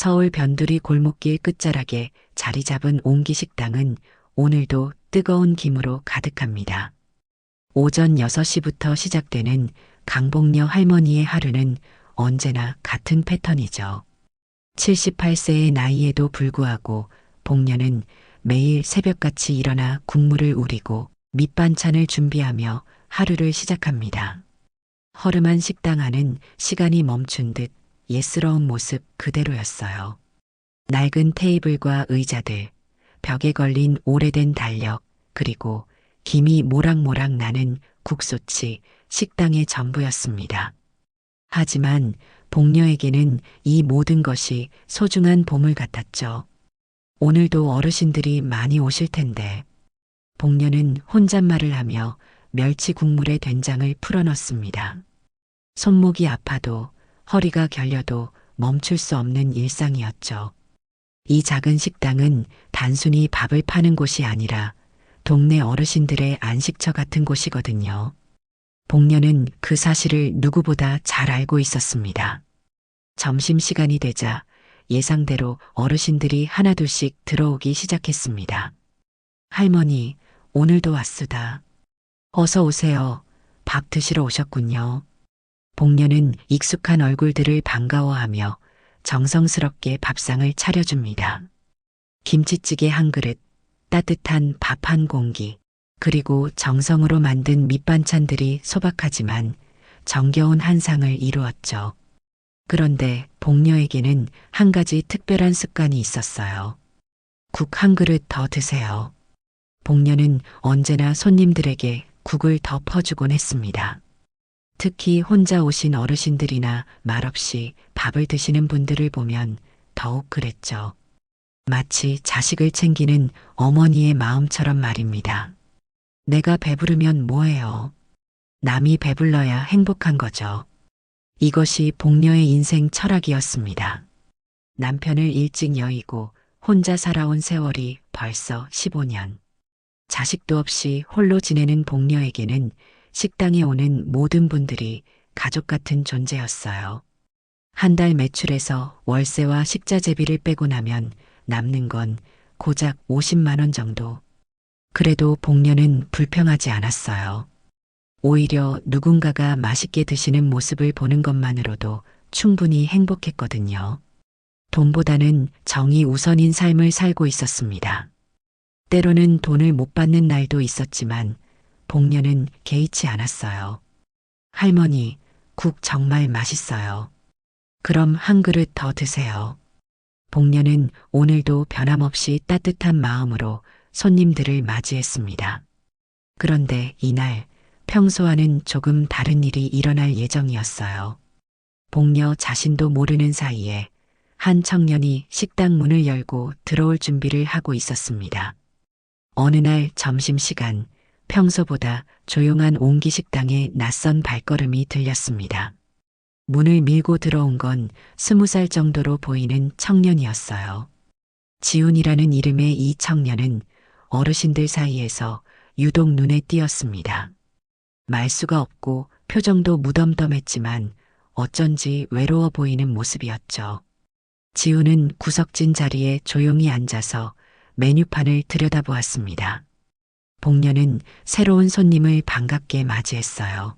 서울 변두리 골목길 끝자락에 자리 잡은 옹기 식당은 오늘도 뜨거운 김으로 가득합니다. 오전 6시부터 시작되는 강복녀 할머니의 하루는 언제나 같은 패턴이죠. 78세의 나이에도 불구하고 복녀는 매일 새벽같이 일어나 국물을 우리고 밑반찬을 준비하며 하루를 시작합니다. 허름한 식당 안은 시간이 멈춘 듯 예스러운 모습 그대로였어요. 낡은 테이블과 의자들, 벽에 걸린 오래된 달력, 그리고 김이 모락모락 나는 국솥이 식당의 전부였습니다. 하지만 복녀에게는 이 모든 것이 소중한 보물 같았죠. 오늘도 어르신들이 많이 오실 텐데. 복녀는 혼잣말을 하며 멸치 국물에 된장을 풀어넣습니다. 손목이 아파도 허리가 결려도 멈출 수 없는 일상이었죠. 이 작은 식당은 단순히 밥을 파는 곳이 아니라 동네 어르신들의 안식처 같은 곳이거든요. 복녀는 그 사실을 누구보다 잘 알고 있었습니다. 점심시간이 되자 예상대로 어르신들이 하나둘씩 들어오기 시작했습니다. 할머니, 오늘도 왔수다. 어서 오세요. 밥 드시러 오셨군요. 복녀는 익숙한 얼굴들을 반가워하며 정성스럽게 밥상을 차려줍니다. 김치찌개 한 그릇, 따뜻한 밥 한 공기, 그리고 정성으로 만든 밑반찬들이 소박하지만 정겨운 한 상을 이루었죠. 그런데 복녀에게는 한 가지 특별한 습관이 있었어요. 국 한 그릇 더 드세요. 복녀는 언제나 손님들에게 국을 더 퍼주곤 했습니다. 특히 혼자 오신 어르신들이나 말없이 밥을 드시는 분들을 보면 더욱 그랬죠. 마치 자식을 챙기는 어머니의 마음처럼 말입니다. 내가 배부르면 뭐해요? 남이 배불러야 행복한 거죠. 이것이 복녀의 인생 철학이었습니다. 남편을 일찍 여의고 혼자 살아온 세월이 벌써 15년. 자식도 없이 홀로 지내는 복녀에게는 식당에 오는 모든 분들이 가족 같은 존재였어요. 한 달 매출에서 월세와 식자재비를 빼고 나면 남는 건 고작 50만 원 정도. 그래도 복녀는 불평하지 않았어요. 오히려 누군가가 맛있게 드시는 모습을 보는 것만으로도 충분히 행복했거든요. 돈보다는 정이 우선인 삶을 살고 있었습니다. 때로는 돈을 못 받는 날도 있었지만 복녀는 개의치 않았어요. 할머니, 국 정말 맛있어요. 그럼 한 그릇 더 드세요. 복녀는 오늘도 변함없이 따뜻한 마음으로 손님들을 맞이했습니다. 그런데 이날 평소와는 조금 다른 일이 일어날 예정이었어요. 복녀 자신도 모르는 사이에 한 청년이 식당 문을 열고 들어올 준비를 하고 있었습니다. 어느 날 점심시간 평소보다 조용한 옹기 식당에 낯선 발걸음이 들렸습니다. 문을 밀고 들어온 건 20살 정도로 보이는 청년이었어요. 지훈이라는 이름의 이 청년은 어르신들 사이에서 유독 눈에 띄었습니다. 말수가 없고 표정도 무덤덤했지만 어쩐지 외로워 보이는 모습이었죠. 지훈은 구석진 자리에 조용히 앉아서 메뉴판을 들여다보았습니다. 복녀는 새로운 손님을 반갑게 맞이했어요.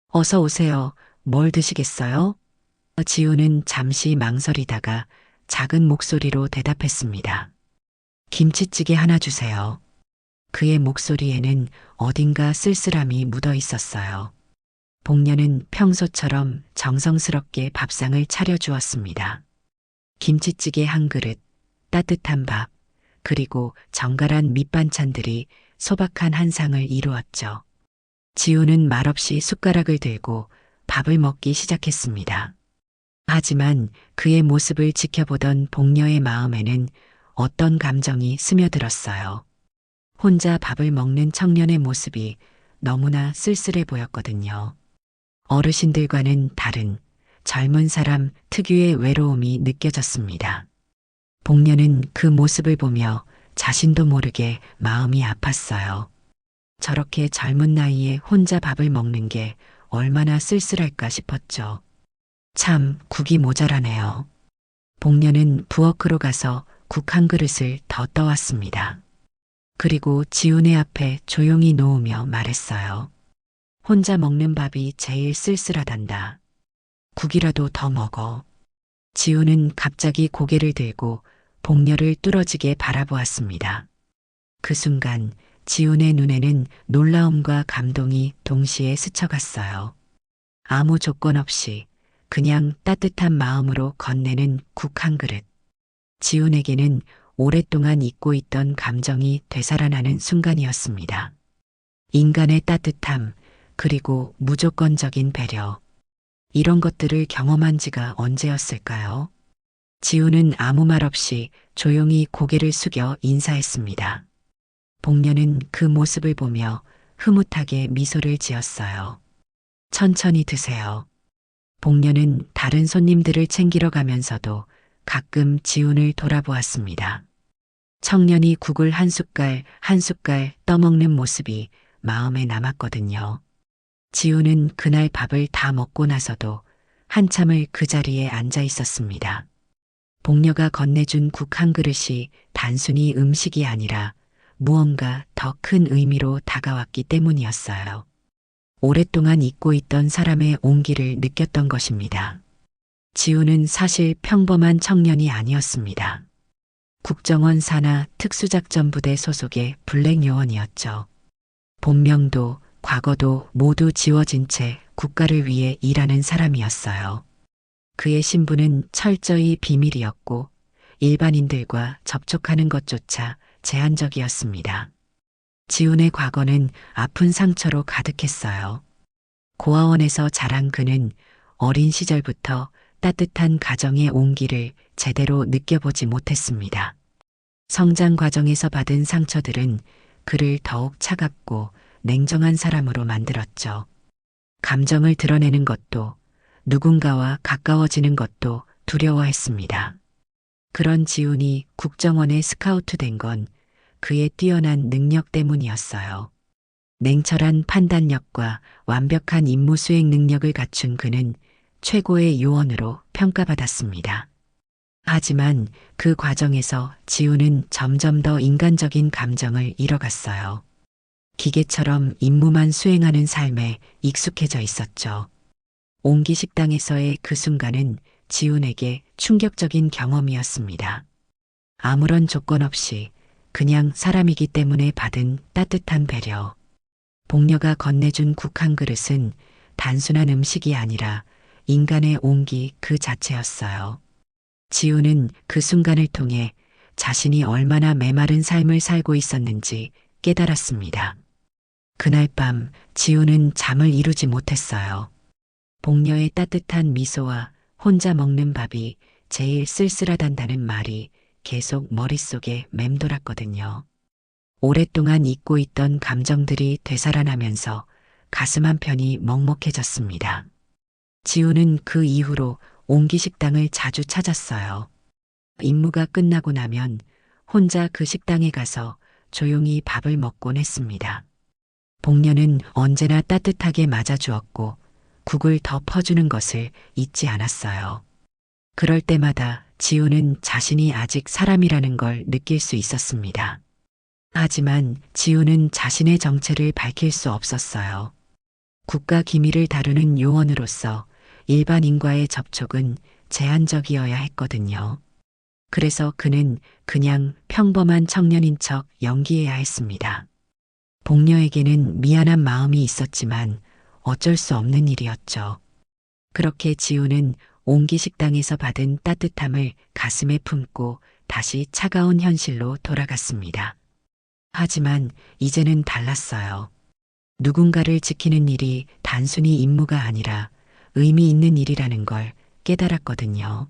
어서 오세요. 뭘 드시겠어요? 지훈은 잠시 망설이다가 작은 목소리로 대답했습니다. 김치찌개 하나 주세요. 그의 목소리에는 어딘가 쓸쓸함이 묻어 있었어요. 복녀는 평소처럼 정성스럽게 밥상을 차려주었습니다. 김치찌개 한 그릇, 따뜻한 밥, 그리고 정갈한 밑반찬들이 소박한 한 상을 이루었죠. 지우는 말없이 숟가락을 들고 밥을 먹기 시작했습니다. 하지만 그의 모습을 지켜보던 복녀의 마음에는 어떤 감정이 스며들었어요. 혼자 밥을 먹는 청년의 모습이 너무나 쓸쓸해 보였거든요. 어르신들과는 다른 젊은 사람 특유의 외로움이 느껴졌습니다. 복녀는 그 모습을 보며 자신도 모르게 마음이 아팠어요. 저렇게 젊은 나이에 혼자 밥을 먹는 게 얼마나 쓸쓸할까 싶었죠. 참 국이 모자라네요. 복녀는 부엌으로 가서 국 한 그릇을 더 떠왔습니다. 그리고 지훈의 앞에 조용히 놓으며 말했어요. 혼자 먹는 밥이 제일 쓸쓸하단다. 국이라도 더 먹어. 지훈은 갑자기 고개를 들고 복녀를 뚫어지게 바라보았습니다. 그 순간 지훈의 눈에는 놀라움과 감동이 동시에 스쳐갔어요. 아무 조건 없이 그냥 따뜻한 마음으로 건네는 국 한 그릇. 지훈에게는 오랫동안 잊고 있던 감정이 되살아나는 순간이었습니다. 인간의 따뜻함, 그리고 무조건적인 배려. 이런 것들을 경험한 지가 언제였을까요? 지훈은 아무 말 없이 조용히 고개를 숙여 인사했습니다. 복녀는 그 모습을 보며 흐뭇하게 미소를 지었어요. 천천히 드세요. 복녀는 다른 손님들을 챙기러 가면서도 가끔 지훈을 돌아보았습니다. 청년이 국을 한 숟갈 한 숟갈 떠먹는 모습이 마음에 남았거든요. 지훈은 그날 밥을 다 먹고 나서도 한참을 그 자리에 앉아 있었습니다. 복녀가 건네준 국 한 그릇이 단순히 음식이 아니라 무언가 더 큰 의미로 다가왔기 때문이었어요. 오랫동안 잊고 있던 사람의 온기를 느꼈던 것입니다. 지훈은 사실 평범한 청년이 아니었습니다. 국정원 산하 특수작전부대 소속의 블랙 요원이었죠. 본명도 과거도 모두 지워진 채 국가를 위해 일하는 사람이었어요. 그의 신분은 철저히 비밀이었고 일반인들과 접촉하는 것조차 제한적이었습니다. 지훈의 과거는 아픈 상처로 가득했어요. 고아원에서 자란 그는 어린 시절부터 따뜻한 가정의 온기를 제대로 느껴보지 못했습니다. 성장 과정에서 받은 상처들은 그를 더욱 차갑고 냉정한 사람으로 만들었죠. 감정을 드러내는 것도 누군가와 가까워지는 것도 두려워했습니다. 그런 지훈이 국정원에 스카우트 된 건 그의 뛰어난 능력 때문이었어요. 냉철한 판단력과 완벽한 임무 수행 능력을 갖춘 그는 최고의 요원으로 평가받았습니다. 하지만 그 과정에서 지훈은 점점 더 인간적인 감정을 잃어갔어요. 기계처럼 임무만 수행하는 삶에 익숙해져 있었죠. 옹기 식당에서의 그 순간은 지훈에게 충격적인 경험이었습니다. 아무런 조건 없이 그냥 사람이기 때문에 받은 따뜻한 배려. 복녀가 건네준 국 한 그릇은 단순한 음식이 아니라 인간의 온기 그 자체였어요. 지훈은 그 순간을 통해 자신이 얼마나 메마른 삶을 살고 있었는지 깨달았습니다. 그날 밤 지훈은 잠을 이루지 못했어요. 복녀의 따뜻한 미소와 혼자 먹는 밥이 제일 쓸쓸하단다는 말이 계속 머릿속에 맴돌았거든요. 오랫동안 잊고 있던 감정들이 되살아나면서 가슴 한편이 먹먹해졌습니다. 지훈은 그 이후로 옹기 식당을 자주 찾았어요. 임무가 끝나고 나면 혼자 그 식당에 가서 조용히 밥을 먹곤 했습니다. 복녀는 언제나 따뜻하게 맞아주었고 국을 더 퍼주는 것을 잊지 않았어요. 그럴 때마다 지훈은 자신이 아직 사람이라는 걸 느낄 수 있었습니다. 하지만 지훈은 자신의 정체를 밝힐 수 없었어요. 국가 기밀을 다루는 요원으로서 일반인과의 접촉은 제한적이어야 했거든요. 그래서 그는 그냥 평범한 청년인 척 연기해야 했습니다. 복녀에게는 미안한 마음이 있었지만 어쩔 수 없는 일이었죠. 그렇게 지훈은 옹기 식당에서 받은 따뜻함을 가슴에 품고 다시 차가운 현실로 돌아갔습니다. 하지만 이제는 달랐어요. 누군가를 지키는 일이 단순히 임무가 아니라 의미 있는 일이라는 걸 깨달았거든요.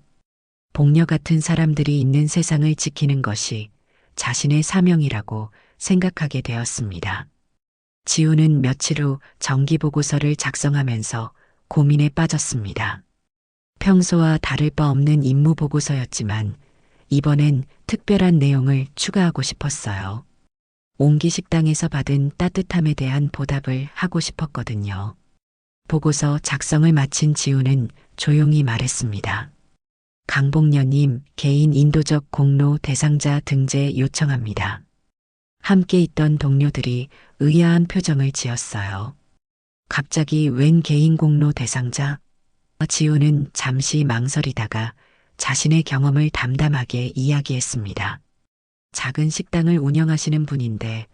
복녀 같은 사람들이 있는 세상을 지키는 것이 자신의 사명이라고 생각하게 되었습니다. 지훈은 며칠 후 정기보고서를 작성하면서 고민에 빠졌습니다. 평소와 다를 바 없는 임무 보고서였지만 이번엔 특별한 내용을 추가하고 싶었어요. 옹기 식당에서 받은 따뜻함에 대한 보답을 하고 싶었거든요. 보고서 작성을 마친 지훈은 조용히 말했습니다. 강복녀님 개인 인도적 공로 대상자 등재 요청합니다. 함께 있던 동료들이 의아한 표정을 지었어요. 갑자기 웬 개인 공로 대상자? 지우는 잠시 망설이다가 자신의 경험을 담담하게 이야기했습니다. 작은 식당을 운영하시는 분인데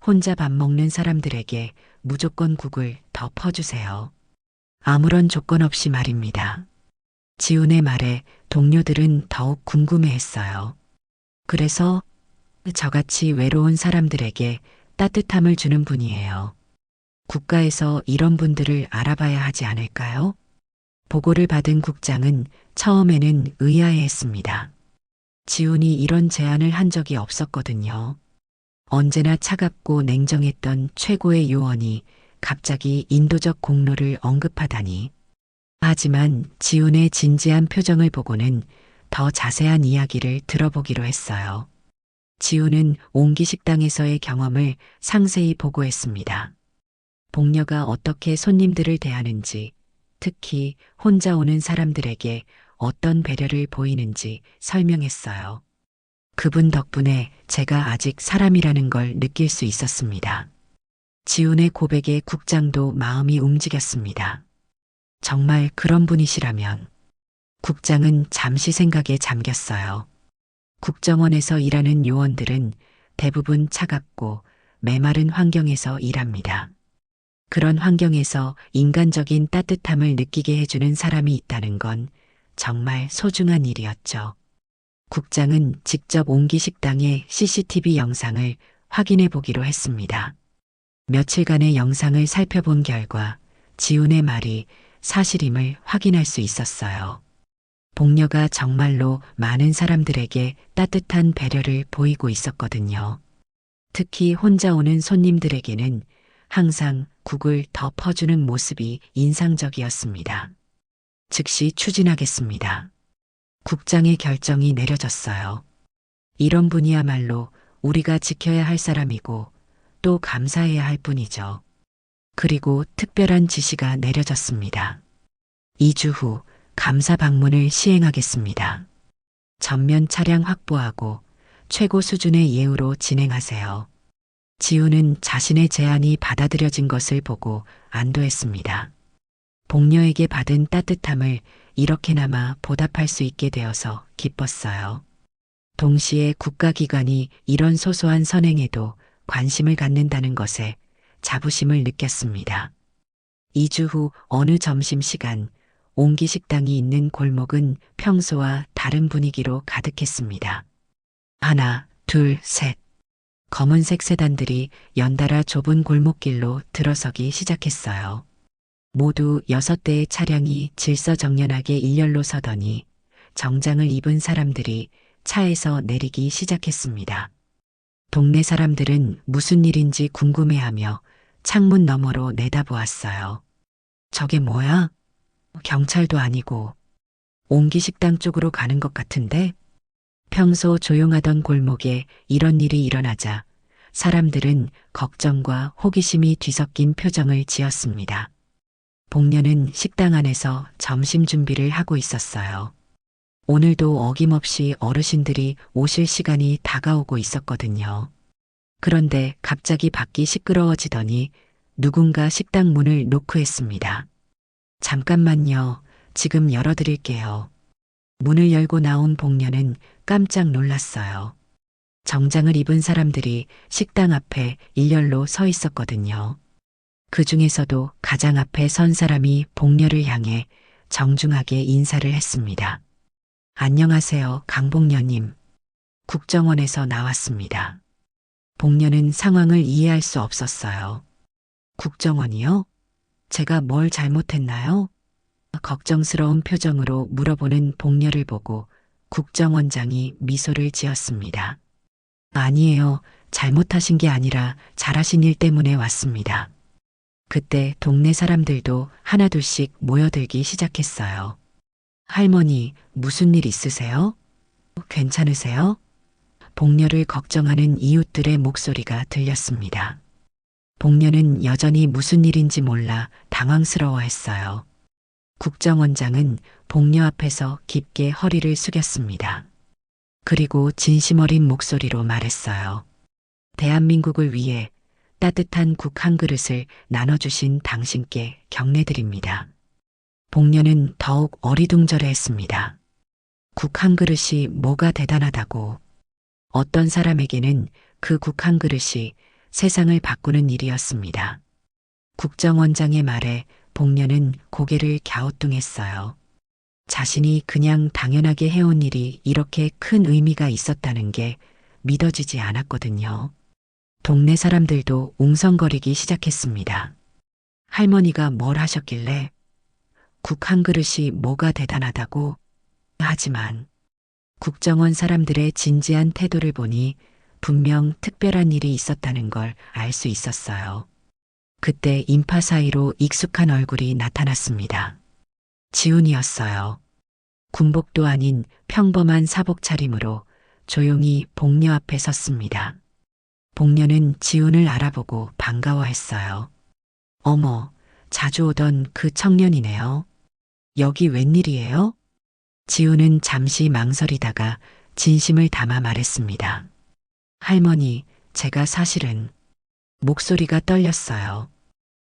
혼자 밥 먹는 사람들에게 무조건 국을 더 퍼주세요. 아무런 조건 없이 말입니다. 지훈의 말에 동료들은 더욱 궁금해했어요. 그래서 저같이 외로운 사람들에게 따뜻함을 주는 분이에요. 국가에서 이런 분들을 알아봐야 하지 않을까요? 보고를 받은 국장은 처음에는 의아해했습니다. 지훈이 이런 제안을 한 적이 없었거든요. 언제나 차갑고 냉정했던 최고의 요원이 갑자기 인도적 공로를 언급하다니. 하지만 지훈의 진지한 표정을 보고는 더 자세한 이야기를 들어보기로 했어요. 지훈은 옹기식당에서의 경험을 상세히 보고했습니다. 복녀가 어떻게 손님들을 대하는지, 특히 혼자 오는 사람들에게 어떤 배려를 보이는지 설명했어요. 그분 덕분에 제가 아직 사람이라는 걸 느낄 수 있었습니다. 지훈의 고백에 국장도 마음이 움직였습니다. 정말 그런 분이시라면. 국장은 잠시 생각에 잠겼어요. 국정원에서 일하는 요원들은 대부분 차갑고 메마른 환경에서 일합니다. 그런 환경에서 인간적인 따뜻함을 느끼게 해주는 사람이 있다는 건 정말 소중한 일이었죠. 국장은 직접 옹기식당의 CCTV 영상을 확인해 보기로 했습니다. 며칠간의 영상을 살펴본 결과 지훈의 말이 사실임을 확인할 수 있었어요. 복녀가 정말로 많은 사람들에게 따뜻한 배려를 보이고 있었거든요. 특히 혼자 오는 손님들에게는 항상 국을 더 퍼주는 모습이 인상적이었습니다. 즉시 추진하겠습니다. 국장의 결정이 내려졌어요. 이런 분이야말로 우리가 지켜야 할 사람이고 또 감사해야 할 뿐이죠. 그리고 특별한 지시가 내려졌습니다. 2주 후 감사 방문을 시행하겠습니다. 전면 차량 확보하고 최고 수준의 예우로 진행하세요. 지훈은 자신의 제안이 받아들여진 것을 보고 안도했습니다. 복녀에게 받은 따뜻함을 이렇게나마 보답할 수 있게 되어서 기뻤어요. 동시에 국가기관이 이런 소소한 선행에도 관심을 갖는다는 것에 자부심을 느꼈습니다. 2주 후 어느 점심시간 옹기식당이 있는 골목은 평소와 다른 분위기로 가득했습니다. 하나, 둘, 셋. 검은색 세단들이 연달아 좁은 골목길로 들어서기 시작했어요. 모두 6대의 차량이 질서정연하게 일렬로 서더니 정장을 입은 사람들이 차에서 내리기 시작했습니다. 동네 사람들은 무슨 일인지 궁금해하며 창문 너머로 내다보았어요. 저게 뭐야? 경찰도 아니고 옹기식당 쪽으로 가는 것 같은데? 평소 조용하던 골목에 이런 일이 일어나자 사람들은 걱정과 호기심이 뒤섞인 표정을 지었습니다. 복녀는 식당 안에서 점심 준비를 하고 있었어요. 오늘도 어김없이 어르신들이 오실 시간이 다가오고 있었거든요. 그런데 갑자기 밖이 시끄러워지더니 누군가 식당 문을 노크했습니다. 잠깐만요. 지금 열어드릴게요. 문을 열고 나온 복녀는 깜짝 놀랐어요. 정장을 입은 사람들이 식당 앞에 일렬로 서 있었거든요. 그 중에서도 가장 앞에 선 사람이 복녀를 향해 정중하게 인사를 했습니다. 안녕하세요, 강복녀님. 국정원에서 나왔습니다. 복녀는 상황을 이해할 수 없었어요. 국정원이요? 제가 뭘 잘못했나요? 걱정스러운 표정으로 물어보는 복녀를 보고 국정원장이 미소를 지었습니다. 아니에요. 잘못하신 게 아니라 잘하신 일 때문에 왔습니다. 그때 동네 사람들도 하나둘씩 모여들기 시작했어요. 할머니, 무슨 일 있으세요? 괜찮으세요? 복녀를 걱정하는 이웃들의 목소리가 들렸습니다. 복녀는 여전히 무슨 일인지 몰라 당황스러워했어요. 국정원장은 복녀 앞에서 깊게 허리를 숙였습니다. 그리고 진심 어린 목소리로 말했어요. 대한민국을 위해 따뜻한 국 한 그릇을 나눠주신 당신께 경례드립니다. 복녀는 더욱 어리둥절해 했습니다. 국 한 그릇이 뭐가 대단하다고. 어떤 사람에게는 그 국 한 그릇이 세상을 바꾸는 일이었습니다. 국정원장의 말에 복녀는 고개를 갸우뚱했어요. 자신이 그냥 당연하게 해온 일이 이렇게 큰 의미가 있었다는 게 믿어지지 않았거든요. 동네 사람들도 웅성거리기 시작했습니다. 할머니가 뭘 하셨길래 국 한 그릇이 뭐가 대단하다고. 하지만 국정원 사람들의 진지한 태도를 보니 분명 특별한 일이 있었다는 걸 알 수 있었어요. 그때 인파 사이로 익숙한 얼굴이 나타났습니다. 지훈이었어요. 군복도 아닌 평범한 사복 차림으로 조용히 복녀 앞에 섰습니다. 복녀는 지훈을 알아보고 반가워했어요. 어머, 자주 오던 그 청년이네요. 여기 웬일이에요? 지훈은 잠시 망설이다가 진심을 담아 말했습니다. 할머니, 제가 사실은. 목소리가 떨렸어요.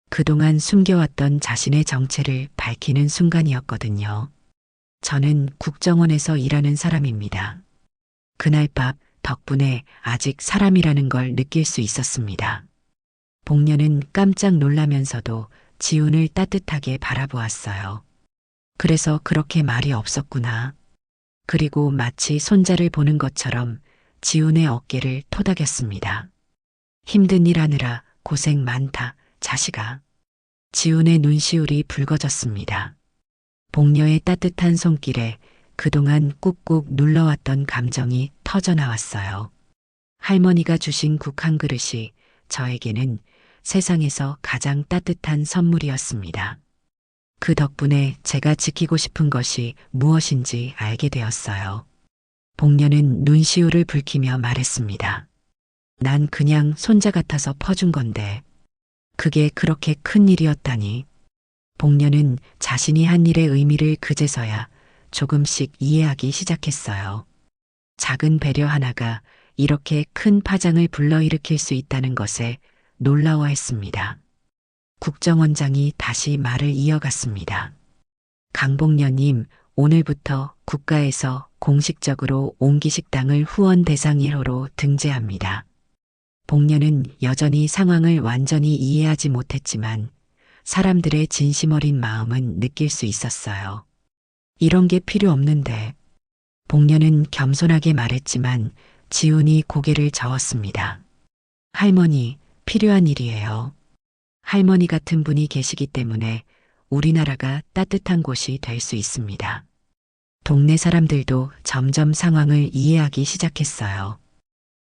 그동안 숨겨왔던 자신의 정체를 밝히는 순간이었거든요. 저는 국정원에서 일하는 사람입니다. 그날 밤 덕분에 아직 사람이라는 걸 느낄 수 있었습니다. 복녀는 깜짝 놀라면서도 지훈을 따뜻하게 바라보았어요. 그래서 그렇게 말이 없었구나. 그리고 마치 손자를 보는 것처럼 지훈의 어깨를 토닥였습니다. 힘든 일 하느라 고생 많다, 자식아. 지훈의 눈시울이 붉어졌습니다. 복녀의 따뜻한 손길에 그동안 꾹꾹 눌러왔던 감정이 터져나왔어요. 할머니가 주신 국 한 그릇이 저에게는 세상에서 가장 따뜻한 선물이었습니다. 그 덕분에 제가 지키고 싶은 것이 무엇인지 알게 되었어요. 복녀는 눈시울을 붉히며 말했습니다. 난 그냥 손자 같아서 퍼준 건데 그게 그렇게 큰 일이었다니. 복녀는 자신이 한 일의 의미를 그제서야 조금씩 이해하기 시작했어요. 작은 배려 하나가 이렇게 큰 파장을 불러일으킬 수 있다는 것에 놀라워했습니다. 국정원장이 다시 말을 이어갔습니다. 강복녀님, 오늘부터 국가에서 공식적으로 옹기식당을 후원 대상 1호로 등재합니다. 복녀는 여전히 상황을 완전히 이해하지 못했지만 사람들의 진심 어린 마음은 느낄 수 있었어요. 이런 게 필요 없는데. 복녀는 겸손하게 말했지만 지훈이 고개를 저었습니다. 할머니, 필요한 일이에요. 할머니 같은 분이 계시기 때문에 우리나라가 따뜻한 곳이 될 수 있습니다. 동네 사람들도 점점 상황을 이해하기 시작했어요.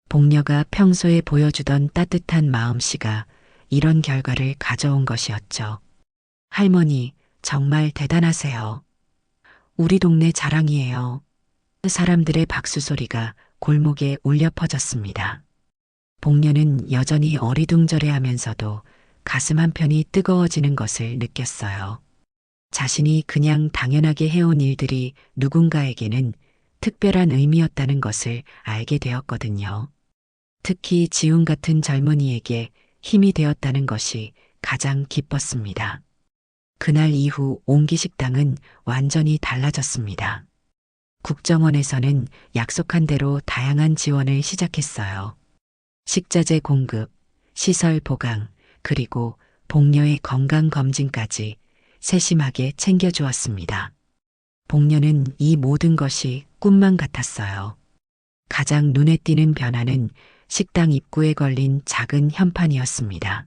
복녀가 평소에 보여주던 따뜻한 마음씨가 이런 결과를 가져온 것이었죠. 할머니, 정말 대단하세요. 우리 동네 자랑이에요. 사람들의 박수 소리가 골목에 울려 퍼졌습니다. 복녀는 여전히 어리둥절해 하면서도 가슴 한편이 뜨거워지는 것을 느꼈어요. 자신이 그냥 당연하게 해온 일들이 누군가에게는 특별한 의미였다는 것을 알게 되었거든요. 특히 지훈 같은 젊은이에게 힘이 되었다는 것이 가장 기뻤습니다. 그날 이후 옹기식당은 완전히 달라졌습니다. 국정원에서는 약속한 대로 다양한 지원을 시작했어요. 식자재 공급, 시설 보강, 그리고 복녀의 건강검진까지 세심하게 챙겨주었습니다. 복녀는 이 모든 것이 꿈만 같았어요. 가장 눈에 띄는 변화는 식당 입구에 걸린 작은 현판이었습니다.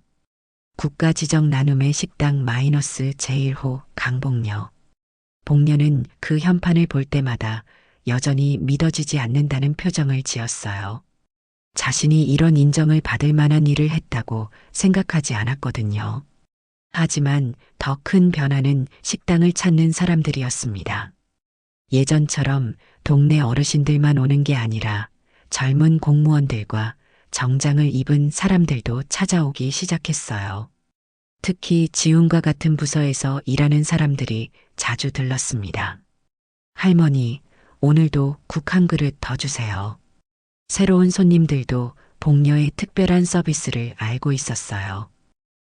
국가 지정 나눔의 식당 -제1호 강복녀. 복녀는 그 현판을 볼 때마다 여전히 믿어지지 않는다는 표정을 지었어요. 자신이 이런 인정을 받을 만한 일을 했다고 생각하지 않았거든요. 하지만 더 큰 변화는 식당을 찾는 사람들이었습니다. 예전처럼 동네 어르신들만 오는 게 아니라 젊은 공무원들과 정장을 입은 사람들도 찾아오기 시작했어요. 특히 지훈과 같은 부서에서 일하는 사람들이 자주 들렀습니다. 할머니, 오늘도 국 한 그릇 더 주세요. 새로운 손님들도 복녀의 특별한 서비스를 알고 있었어요.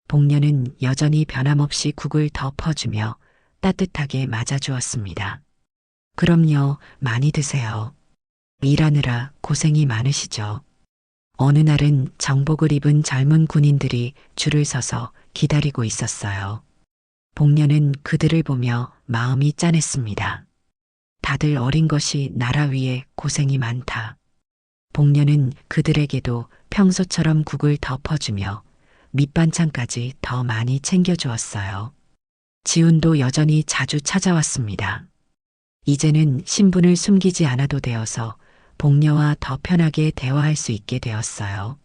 복녀는 여전히 변함없이 국을 더 퍼주며 따뜻하게 맞아주었습니다. 그럼요, 많이 드세요. 일하느라 고생이 많으시죠. 어느 날은 정복을 입은 젊은 군인들이 줄을 서서 기다리고 있었어요. 복녀는 그들을 보며 마음이 짠했습니다. 다들 어린 것이 나라 위에 고생이 많다. 복녀는 그들에게도 평소처럼 국을 덮어주며 밑반찬까지 더 많이 챙겨주었어요. 지훈도 여전히 자주 찾아왔습니다. 이제는 신분을 숨기지 않아도 되어서 복녀와 더 편하게 대화할 수 있게 되었어요.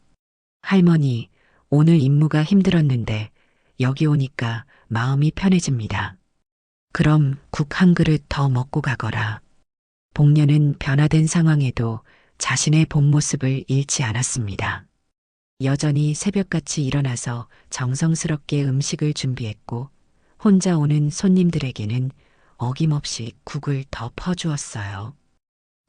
할머니, 오늘 임무가 힘들었는데 여기 오니까 마음이 편해집니다. 그럼 국 한 그릇 더 먹고 가거라. 복녀는 변화된 상황에도 자신의 본 모습을 잃지 않았습니다. 여전히 새벽같이 일어나서 정성스럽게 음식을 준비했고 혼자 오는 손님들에게는 어김없이 국을 더 퍼주었어요.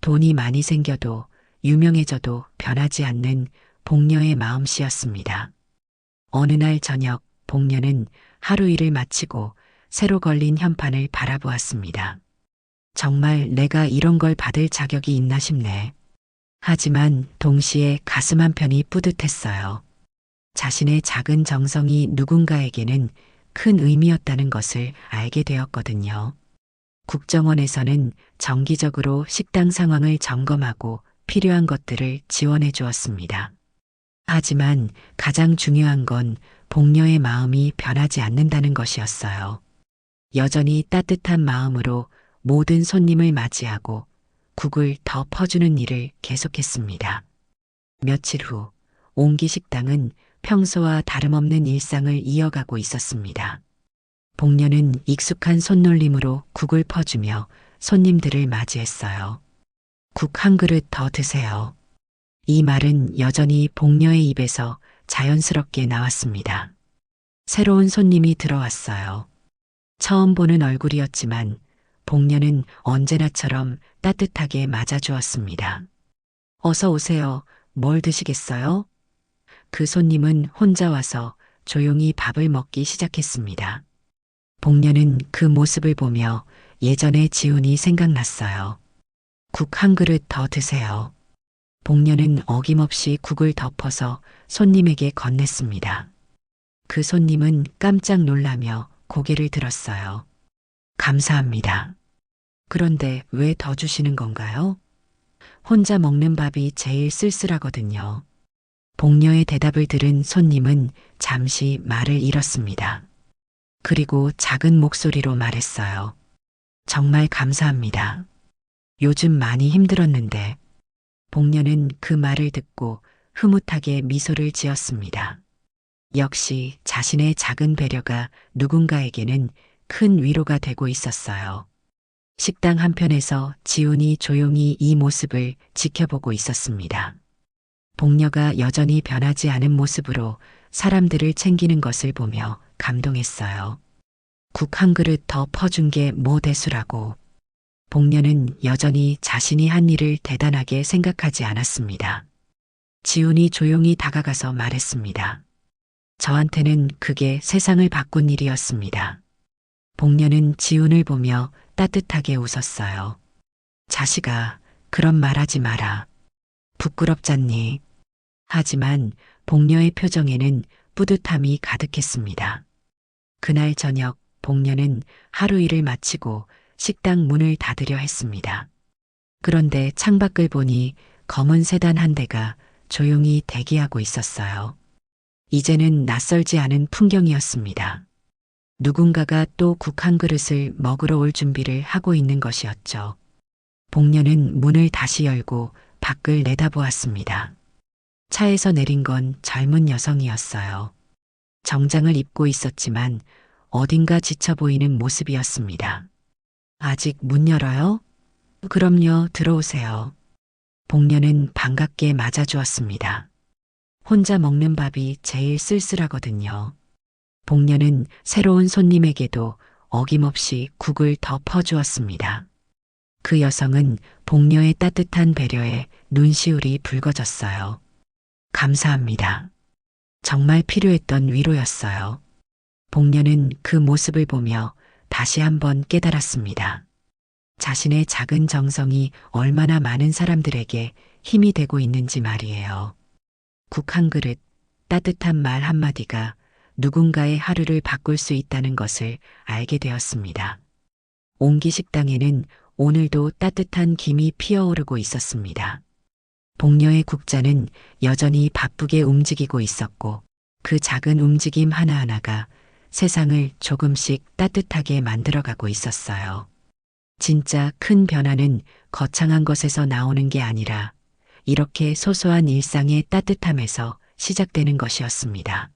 돈이 많이 생겨도 유명해져도 변하지 않는 복녀의 마음씨였습니다. 어느 날 저녁 복녀는 하루 일을 마치고 새로 걸린 현판을 바라보았습니다. 정말 내가 이런 걸 받을 자격이 있나 싶네. 하지만 동시에 가슴 한편이 뿌듯했어요. 자신의 작은 정성이 누군가에게는 큰 의미였다는 것을 알게 되었거든요. 국정원에서는 정기적으로 식당 상황을 점검하고 필요한 것들을 지원해 주었습니다. 하지만 가장 중요한 건 복녀의 마음이 변하지 않는다는 것이었어요. 여전히 따뜻한 마음으로 모든 손님을 맞이하고 국을 더 퍼주는 일을 계속했습니다. 며칠 후 옹기 식당은 평소와 다름없는 일상을 이어가고 있었습니다. 복녀는 익숙한 손놀림으로 국을 퍼주며 손님들을 맞이했어요. 국 한 그릇 더 드세요. 이 말은 여전히 복녀의 입에서 자연스럽게 나왔습니다. 새로운 손님이 들어왔어요. 처음 보는 얼굴이었지만 복녀는 언제나처럼 따뜻하게 맞아주었습니다. 어서 오세요. 뭘 드시겠어요? 그 손님은 혼자 와서 조용히 밥을 먹기 시작했습니다. 복녀는 그 모습을 보며 예전의 지훈이 생각났어요. 국 한 그릇 더 드세요. 복녀는 어김없이 국을 덮어서 손님에게 건넸습니다. 그 손님은 깜짝 놀라며 고개를 들었어요. 감사합니다. 그런데 왜 더 주시는 건가요? 혼자 먹는 밥이 제일 쓸쓸하거든요. 복녀의 대답을 들은 손님은 잠시 말을 잃었습니다. 그리고 작은 목소리로 말했어요. 정말 감사합니다. 요즘 많이 힘들었는데. 복녀는 그 말을 듣고 흐뭇하게 미소를 지었습니다. 역시 자신의 작은 배려가 누군가에게는 큰 위로가 되고 있었어요. 식당 한편에서 지훈이 조용히 이 모습을 지켜보고 있었습니다. 복녀가 여전히 변하지 않은 모습으로 사람들을 챙기는 것을 보며 감동했어요. 국 한 그릇 더 퍼준 게 뭐 대수라고. 복녀는 여전히 자신이 한 일을 대단하게 생각하지 않았습니다. 지훈이 조용히 다가가서 말했습니다. 저한테는 그게 세상을 바꾼 일이었습니다. 복녀는 지훈을 보며 따뜻하게 웃었어요. 자식아, 그런 말 하지 마라. 부끄럽잖니. 하지만 복녀의 표정에는 뿌듯함이 가득했습니다. 그날 저녁 복녀는 하루 일을 마치고 식당 문을 닫으려 했습니다. 그런데 창밖을 보니 검은 세단 한 대가 조용히 대기하고 있었어요. 이제는 낯설지 않은 풍경이었습니다. 누군가가 또 국 한 그릇을 먹으러 올 준비를 하고 있는 것이었죠. 복녀는 문을 다시 열고 밖을 내다보았습니다. 차에서 내린 건 젊은 여성이었어요. 정장을 입고 있었지만 어딘가 지쳐 보이는 모습이었습니다. 아직 문 열어요? 그럼요, 들어오세요. 복녀는 반갑게 맞아주었습니다. 혼자 먹는 밥이 제일 쓸쓸하거든요. 복녀는 새로운 손님에게도 어김없이 국을 더 퍼주었습니다. 그 여성은 복녀의 따뜻한 배려에 눈시울이 붉어졌어요. 감사합니다. 정말 필요했던 위로였어요. 복녀는 그 모습을 보며 다시 한번 깨달았습니다. 자신의 작은 정성이 얼마나 많은 사람들에게 힘이 되고 있는지 말이에요. 국 한 그릇, 따뜻한 말 한마디가 누군가의 하루를 바꿀 수 있다는 것을 알게 되었습니다. 옹기 식당에는 오늘도 따뜻한 김이 피어오르고 있었습니다. 복녀의 국자는 여전히 바쁘게 움직이고 있었고 그 작은 움직임 하나하나가 세상을 조금씩 따뜻하게 만들어가고 있었어요. 진짜 큰 변화는 거창한 것에서 나오는 게 아니라 이렇게 소소한 일상의 따뜻함에서 시작되는 것이었습니다.